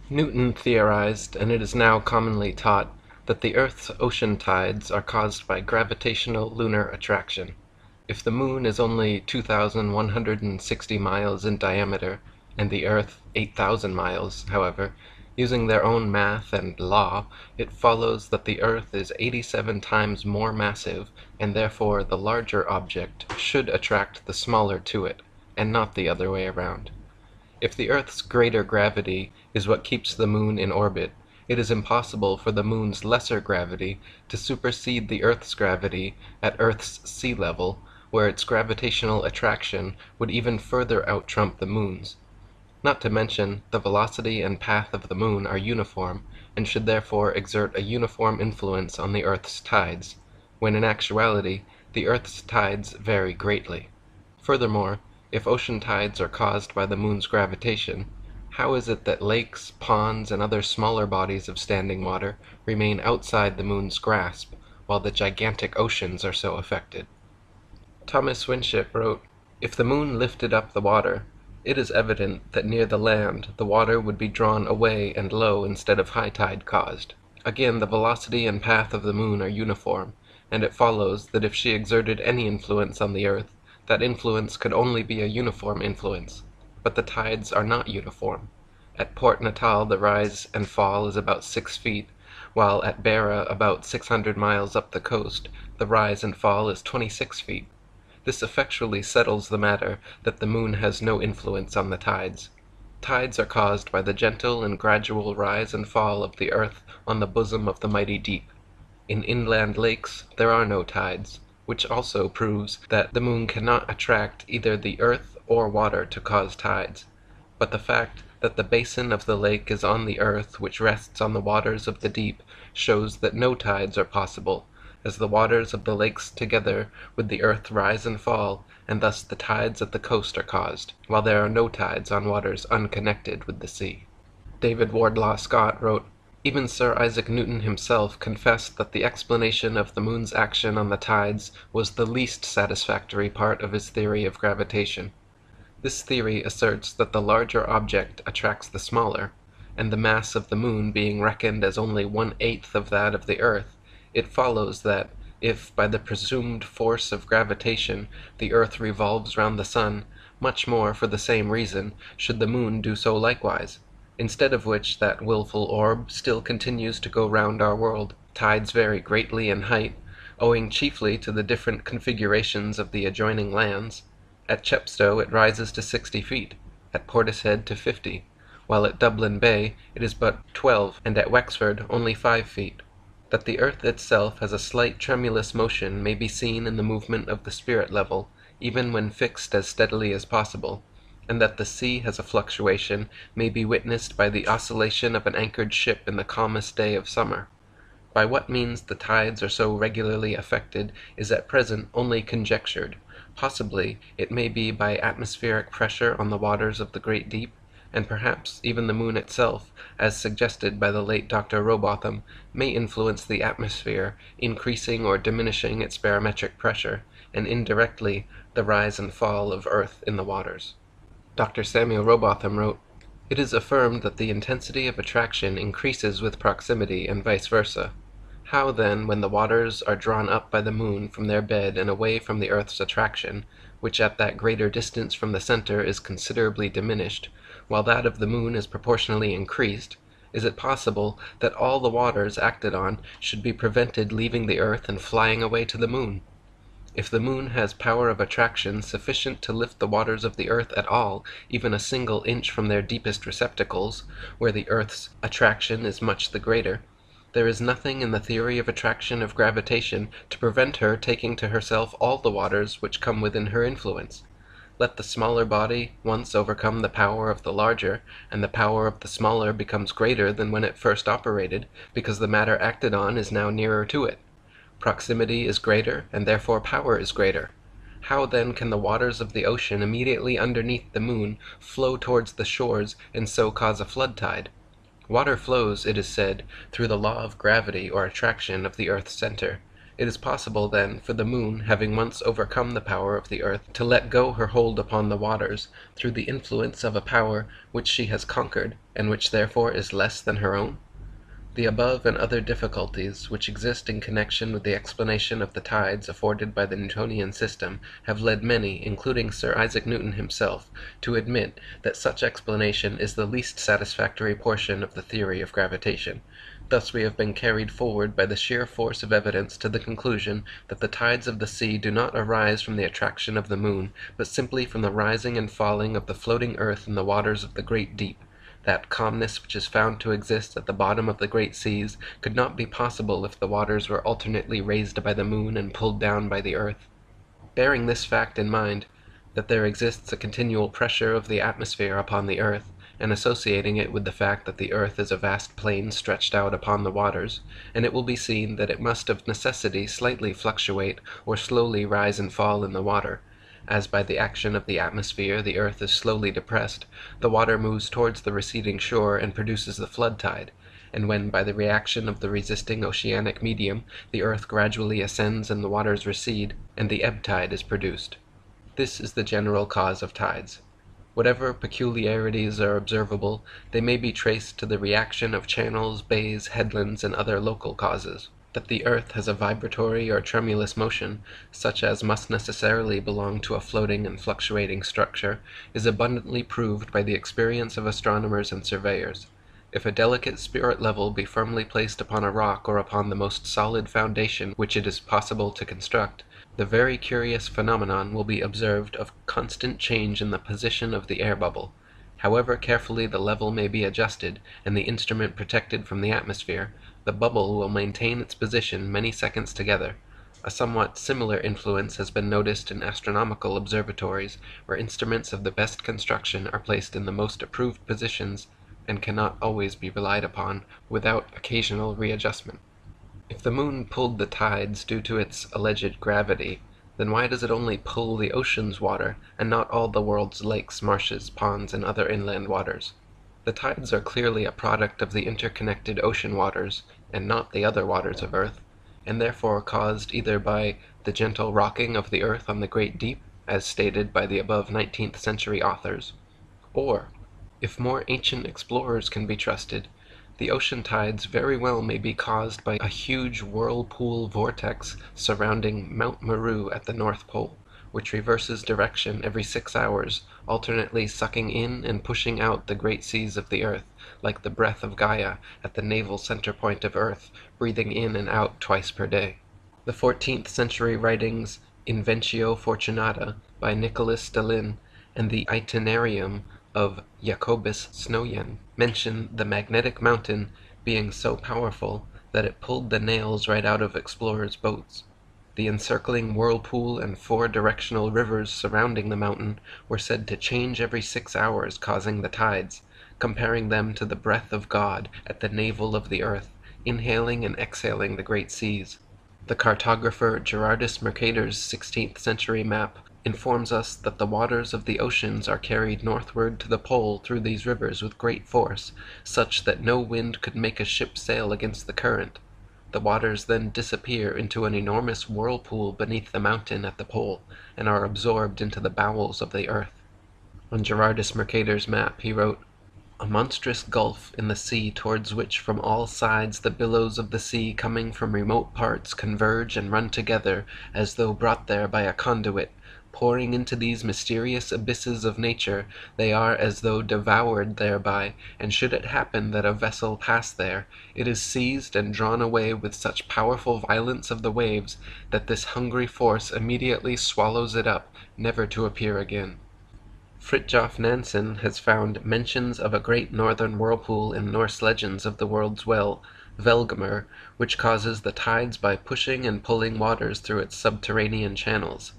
Newton theorized, and it is now commonly taught, that the Earth's ocean tides are caused by gravitational lunar attraction. If the Moon is only 2,160 miles in diameter, and the Earth 8,000 miles, however, using their own math and law, it follows that the Earth is 87 times more massive, and therefore the larger object should attract the smaller to it, and not the other way around. If the Earth's greater gravity is what keeps the Moon in orbit, it is impossible for the Moon's lesser gravity to supersede the Earth's gravity at Earth's sea level, where its gravitational attraction would even further out-trump the Moon's. Not to mention, the velocity and path of the Moon are uniform, and should therefore exert a uniform influence on the Earth's tides, when in actuality the Earth's tides vary greatly. Furthermore, if ocean tides are caused by the Moon's gravitation, how is it that lakes, ponds, and other smaller bodies of standing water remain outside the Moon's grasp, while the gigantic oceans are so affected? Thomas Winship wrote, "If the Moon lifted up the water, it is evident that near the land the water would be drawn away and low instead of high tide caused. Again, the velocity and path of the Moon are uniform, and it follows that if she exerted any influence on the Earth, that influence could only be a uniform influence. But the tides are not uniform. At Port Natal the rise and fall is about 6 feet, while at Beira, about 600 miles up the coast, the rise and fall is 26 feet. This effectually settles the matter that the Moon has no influence on the tides. Tides are caused by the gentle and gradual rise and fall of the Earth on the bosom of the mighty deep. In inland lakes there are no tides, which also proves that the Moon cannot attract either the Earth or water to cause tides. But the fact that the basin of the lake is on the Earth which rests on the waters of the deep shows that no tides are possible, as the waters of the lakes together with the Earth rise and fall, and thus the tides at the coast are caused, while there are no tides on waters unconnected with the sea." David Wardlaw Scott wrote, "Even Sir Isaac Newton himself confessed that the explanation of the Moon's action on the tides was the least satisfactory part of his theory of gravitation. This theory asserts that the larger object attracts the smaller, and the mass of the Moon being reckoned as only 1/8 of that of the Earth, it follows that, if by the presumed force of gravitation the Earth revolves round the Sun, much more for the same reason should the Moon do so likewise. Instead of which that wilful orb still continues to go round our world. Tides vary greatly in height, owing chiefly to the different configurations of the adjoining lands. At Chepstow it rises to 60 feet, at Portishead to 50, while at Dublin Bay it is but 12, and at Wexford only 5 feet. That the Earth itself has a slight tremulous motion may be seen in the movement of the spirit level, even when fixed as steadily as possible, and that the sea has a fluctuation may be witnessed by the oscillation of an anchored ship in the calmest day of summer. By what means the tides are so regularly affected is at present only conjectured. Possibly it may be by atmospheric pressure on the waters of the great deep, and perhaps even the Moon itself, as suggested by the late Dr. Robotham, may influence the atmosphere, increasing or diminishing its barometric pressure, and indirectly the rise and fall of Earth in the waters." Dr. Samuel Robotham wrote, "It is affirmed that the intensity of attraction increases with proximity and vice versa. How, then, when the waters are drawn up by the Moon from their bed and away from the Earth's attraction, which at that greater distance from the center is considerably diminished, while that of the Moon is proportionally increased, is it possible that all the waters acted on should be prevented leaving the Earth and flying away to the Moon? If the Moon has power of attraction sufficient to lift the waters of the Earth at all, even a single inch from their deepest receptacles, where the Earth's attraction is much the greater, there is nothing in the theory of attraction of gravitation to prevent her taking to herself all the waters which come within her influence. Let the smaller body once overcome the power of the larger, and the power of the smaller becomes greater than when it first operated, because the matter acted on is now nearer to it. Proximity is greater, and therefore power is greater. How then can the waters of the ocean immediately underneath the Moon flow towards the shores and so cause a flood tide? Water flows, it is said, through the law of gravity or attraction of the Earth's center, It is possible, then, for the moon, having once overcome the power of the earth, to let go her hold upon the waters, through the influence of a power which she has conquered, and which therefore is less than her own? The above and other difficulties which exist in connection with the explanation of the tides afforded by the Newtonian system have led many, including Sir Isaac Newton himself, to admit that such explanation is the least satisfactory portion of the theory of gravitation. Thus we have been carried forward by the sheer force of evidence to the conclusion that the tides of the sea do not arise from the attraction of the moon, but simply from the rising and falling of the floating earth in the waters of the great deep. That calmness which is found to exist at the bottom of the great seas could not be possible if the waters were alternately raised by the moon and pulled down by the earth. Bearing this fact in mind, that there exists a continual pressure of the atmosphere upon the earth, and associating it with the fact that the earth is a vast plain stretched out upon the waters, and it will be seen that it must of necessity slightly fluctuate or slowly rise and fall in the water. As by the action of the atmosphere the earth is slowly depressed, the water moves towards the receding shore and produces the flood tide, and when by the reaction of the resisting oceanic medium the earth gradually ascends and the waters recede, and the ebb tide is produced. This is the general cause of tides. Whatever peculiarities are observable, they may be traced to the reaction of channels, bays, headlands, and other local causes. That the earth has a vibratory or tremulous motion, such as must necessarily belong to a floating and fluctuating structure, is abundantly proved by the experience of astronomers and surveyors. If a delicate spirit level be firmly placed upon a rock or upon the most solid foundation which it is possible to construct, the very curious phenomenon will be observed of constant change in the position of the air bubble. However carefully the level may be adjusted, and the instrument protected from the atmosphere, the bubble will maintain its position many seconds together. A somewhat similar influence has been noticed in astronomical observatories, where instruments of the best construction are placed in the most approved positions, and cannot always be relied upon without occasional readjustment. If the moon pulled the tides due to its alleged gravity, then why does it only pull the ocean's water, and not all the world's lakes, marshes, ponds, and other inland waters? The tides are clearly a product of the interconnected ocean waters, and not the other waters of earth, and therefore caused either by the gentle rocking of the earth on the great deep, as stated by the above 19th century authors, or, if more ancient explorers can be trusted, the ocean tides very well may be caused by a huge whirlpool vortex surrounding Mount Meru at the North Pole, which reverses direction every 6 hours, alternately sucking in and pushing out the great seas of the earth, like the breath of Gaia at the naval center point of earth, breathing in and out twice per day. The 14th century writings Inventio Fortunata by Nicholas Stalin and the Itinerarium of Jacobus Snoyen mention the magnetic mountain being so powerful that it pulled the nails right out of explorers' boats. The encircling whirlpool and 4 directional rivers surrounding the mountain were said to change every 6 hours, causing the tides, comparing them to the breath of God at the navel of the earth, inhaling and exhaling the great seas. The cartographer Gerardus Mercator's 16th century map informs us that the waters of the oceans are carried northward to the pole through these rivers with great force, such that no wind could make a ship sail against the current. The waters then disappear into an enormous whirlpool beneath the mountain at the pole, and are absorbed into the bowels of the earth. On Gerardus Mercator's map he wrote, "A monstrous gulf in the sea towards which from all sides the billows of the sea coming from remote parts converge and run together, as though brought there by a conduit. Pouring into these mysterious abysses of nature, they are as though devoured thereby, and should it happen that a vessel pass there, it is seized and drawn away with such powerful violence of the waves, that this hungry force immediately swallows it up, never to appear again." Fridtjof Nansen has found mentions of a great northern whirlpool in Norse legends of the world's well, Velgamur, which causes the tides by pushing and pulling waters through its subterranean channels.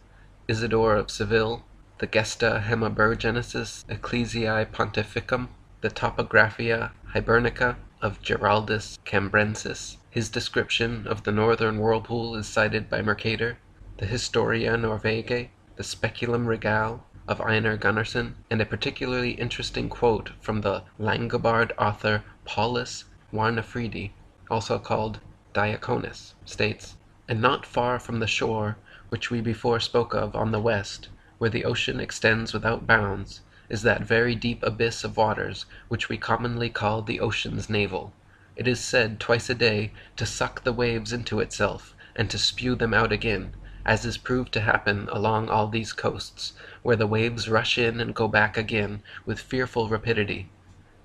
Isidore of Seville, the Gesta Hemaburgenesis Ecclesiae Pontificum, the Topographia Hibernica of Giraldus Cambrensis. His description of the northern whirlpool is cited by Mercator, the Historia Norvegae, the Speculum Regale of Einar Gunnarsson, and a particularly interesting quote from the Langobard author Paulus Warnefridi, also called Diaconus, states, And not far from the shore, which we before spoke of on the west, where the ocean extends without bounds, is that very deep abyss of waters which we commonly call the ocean's navel. It is said twice a day to suck the waves into itself, and to spew them out again, as is proved to happen along all these coasts, where the waves rush in and go back again with fearful rapidity.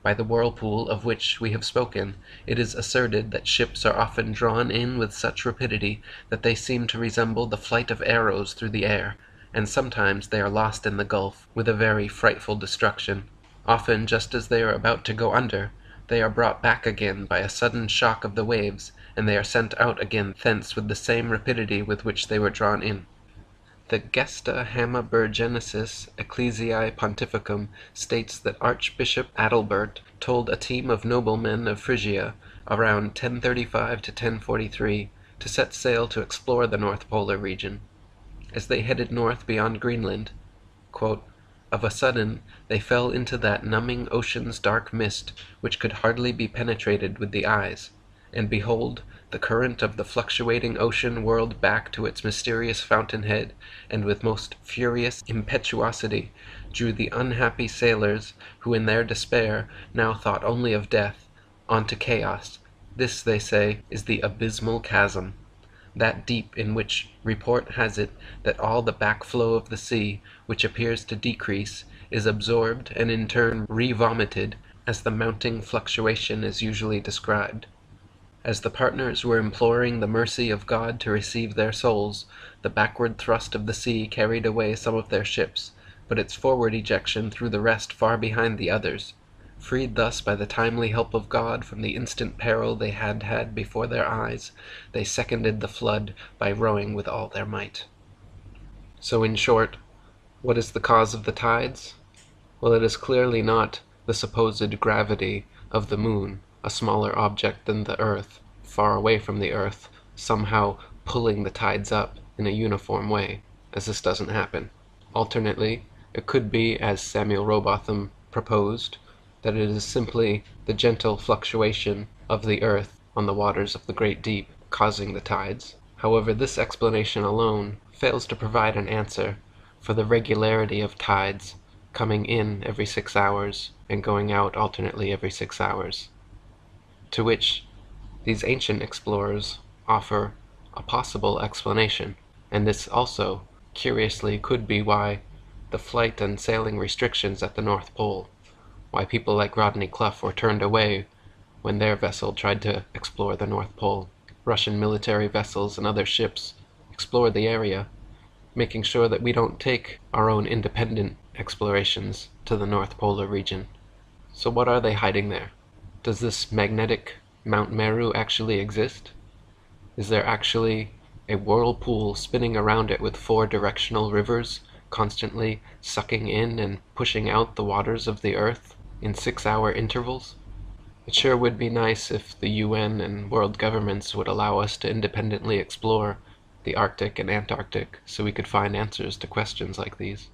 By the whirlpool of which we have spoken, it is asserted that ships are often drawn in with such rapidity that they seem to resemble the flight of arrows through the air, and sometimes they are lost in the gulf, with a very frightful destruction. Often, just as they are about to go under, they are brought back again by a sudden shock of the waves, and they are sent out again thence with the same rapidity with which they were drawn in. The Gesta Hammaburgensis Ecclesiae Pontificum states that Archbishop Adalbert told a team of noblemen of Phrygia, around 1035 to 1043, to set sail to explore the North Polar region. As they headed north beyond Greenland, quote, "Of a sudden they fell into that numbing ocean's dark mist which could hardly be penetrated with the eyes, and behold, the current of the fluctuating ocean whirled back to its mysterious fountainhead, and with most furious impetuosity drew the unhappy sailors, who in their despair now thought only of death, on to chaos. This, they say, is the abysmal chasm, that deep in which report has it that all the backflow of the sea, which appears to decrease, is absorbed and in turn re-vomited, as the mounting fluctuation is usually described. As the partners were imploring the mercy of God to receive their souls, the backward thrust of the sea carried away some of their ships, but its forward ejection threw the rest far behind the others. Freed thus by the timely help of God from the instant peril they had had before their eyes, they seconded the flood by rowing with all their might." So in short, what is the cause of the tides? Well, it is clearly not the supposed gravity of the moon, a smaller object than the earth, far away from the earth, somehow pulling the tides up in a uniform way, as this doesn't happen. Alternately, it could be, as Samuel Rowbotham proposed, that it is simply the gentle fluctuation of the earth on the waters of the great deep causing the tides. However, this explanation alone fails to provide an answer for the regularity of tides coming in every 6 hours and going out alternately every 6 hours, to which these ancient explorers offer a possible explanation. And this also, curiously, could be why the flight and sailing restrictions at the North Pole, why people like Rodney Clough were turned away when their vessel tried to explore the North Pole. Russian military vessels and other ships explored the area, making sure that we don't take our own independent explorations to the North Polar region. So what are they hiding there? Does this magnetic Mount Meru actually exist? Is there actually a whirlpool spinning around it with 4 directional rivers constantly sucking in and pushing out the waters of the earth in 6-hour intervals? It sure would be nice if the UN and world governments would allow us to independently explore the Arctic and Antarctic so we could find answers to questions like these.